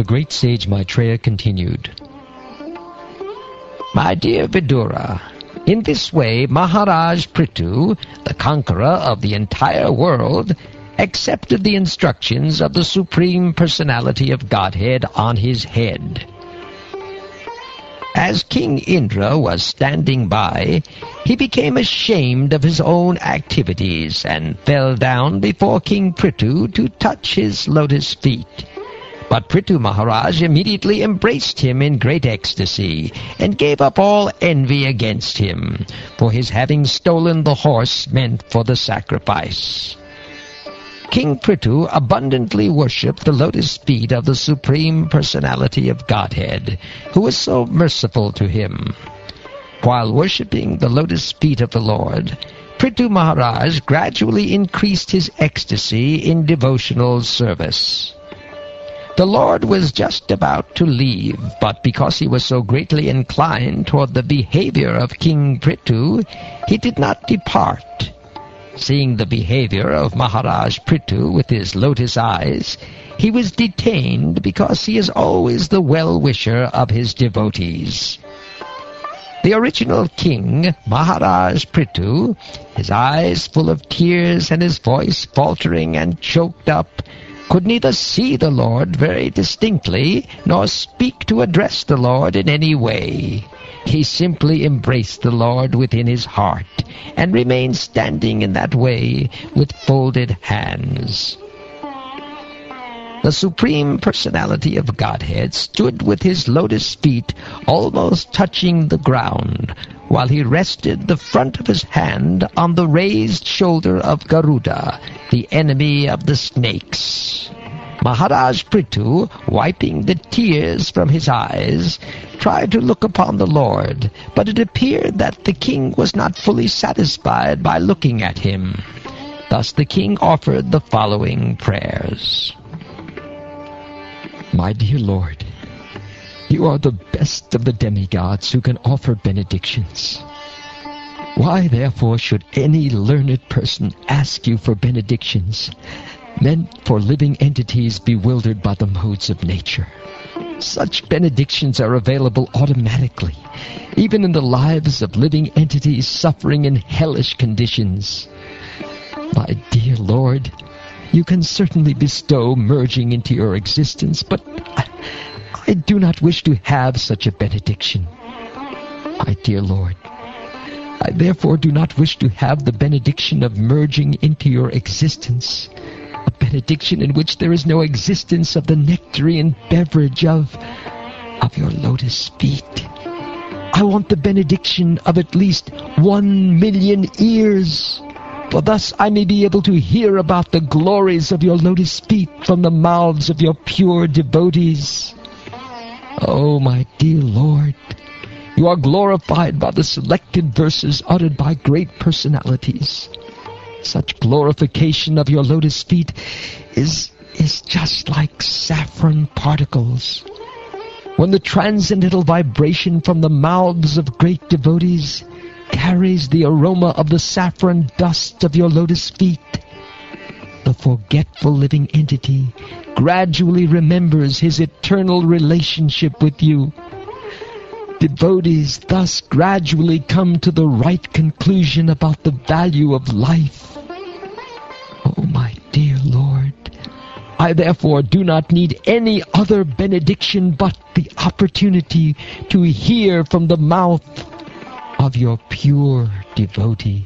great sage Maitreya continued, "My dear Vidura, in this way Maharaj Prithu, the conqueror of the entire world, accepted the instructions of the Supreme Personality of Godhead on his head. As King Indra was standing by, he became ashamed of his own activities and fell down before King Prithu to touch his lotus feet. But Prithu Maharaj immediately embraced him in great ecstasy and gave up all envy against him for his having stolen the horse meant for the sacrifice. King Prithu abundantly worshipped the lotus feet of the Supreme Personality of Godhead, who was so merciful to him. While worshipping the lotus feet of the Lord, Prithu Maharaj gradually increased his ecstasy in devotional service. The Lord was just about to leave, but because he was so greatly inclined toward the behavior of King Prithu, he did not depart. Seeing the behavior of Maharaj Prithu with his lotus eyes, he was detained because he is always the well-wisher of his devotees. The original king, Maharaj Prithu, his eyes full of tears and his voice faltering and choked up, could neither see the Lord very distinctly nor speak to address the Lord in any way. He simply embraced the Lord within his heart and remained standing in that way with folded hands. The Supreme Personality of Godhead stood with his lotus feet almost touching the ground, while he rested the front of his hand on the raised shoulder of Garuda, the enemy of the snakes. Maharaj Prithu, wiping the tears from his eyes, tried to look upon the Lord, but it appeared that the king was not fully satisfied by looking at him. Thus the king offered the following prayers. My dear Lord, you are the best of the demigods who can offer benedictions. Why, therefore, should any learned person ask you for benedictions meant for living entities bewildered by the modes of nature? Such benedictions are available automatically, even in the lives of living entities suffering in hellish conditions. My dear Lord, you can certainly bestow merging into your existence, but I do not wish to have such a benediction. My dear Lord, I therefore do not wish to have the benediction of merging into your existence, a benediction in which there is no existence of the nectarine beverage of your lotus feet. I want the benediction of at least 1,000,000 ears, for thus I may be able to hear about the glories of your lotus feet from the mouths of your pure devotees. Oh, my dear Lord, you are glorified by the selected verses uttered by great personalities. Such glorification of your lotus feet is just like saffron particles. When the transcendental vibration from the mouths of great devotees carries the aroma of the saffron dust of your lotus feet, the forgetful living entity gradually remembers his eternal relationship with you. Devotees thus gradually come to the right conclusion about the value of life. Oh, my dear Lord, I therefore do not need any other benediction but the opportunity to hear from the mouth of your pure devotee.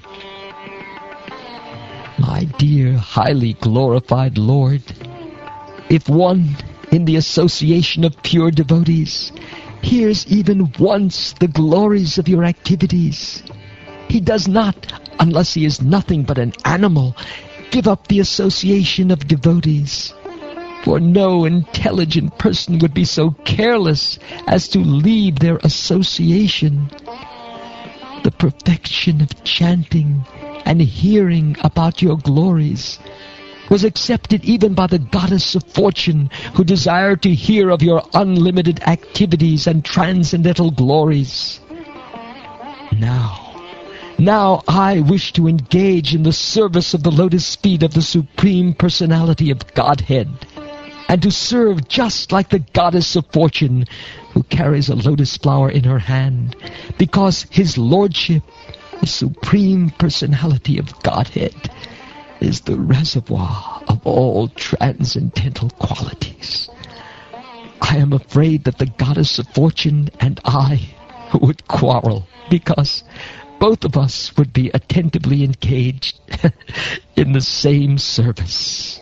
My dear, highly glorified Lord, if one in the association of pure devotees hears even once the glories of your activities, he does not, unless he is nothing but an animal, give up the association of devotees. For no intelligent person would be so careless as to leave their association. The perfection of chanting and hearing about your glories was accepted even by the goddess of fortune, who desired to hear of your unlimited activities and transcendental glories. Now I wish to engage in the service of the lotus feet of the Supreme Personality of Godhead. and to serve just like the goddess of fortune who carries a lotus flower in her hand, because his lordship, the supreme personality of Godhead, is the reservoir of all transcendental qualities. I am afraid that the goddess of fortune and I would quarrel, because both of us would be attentively engaged in the same service.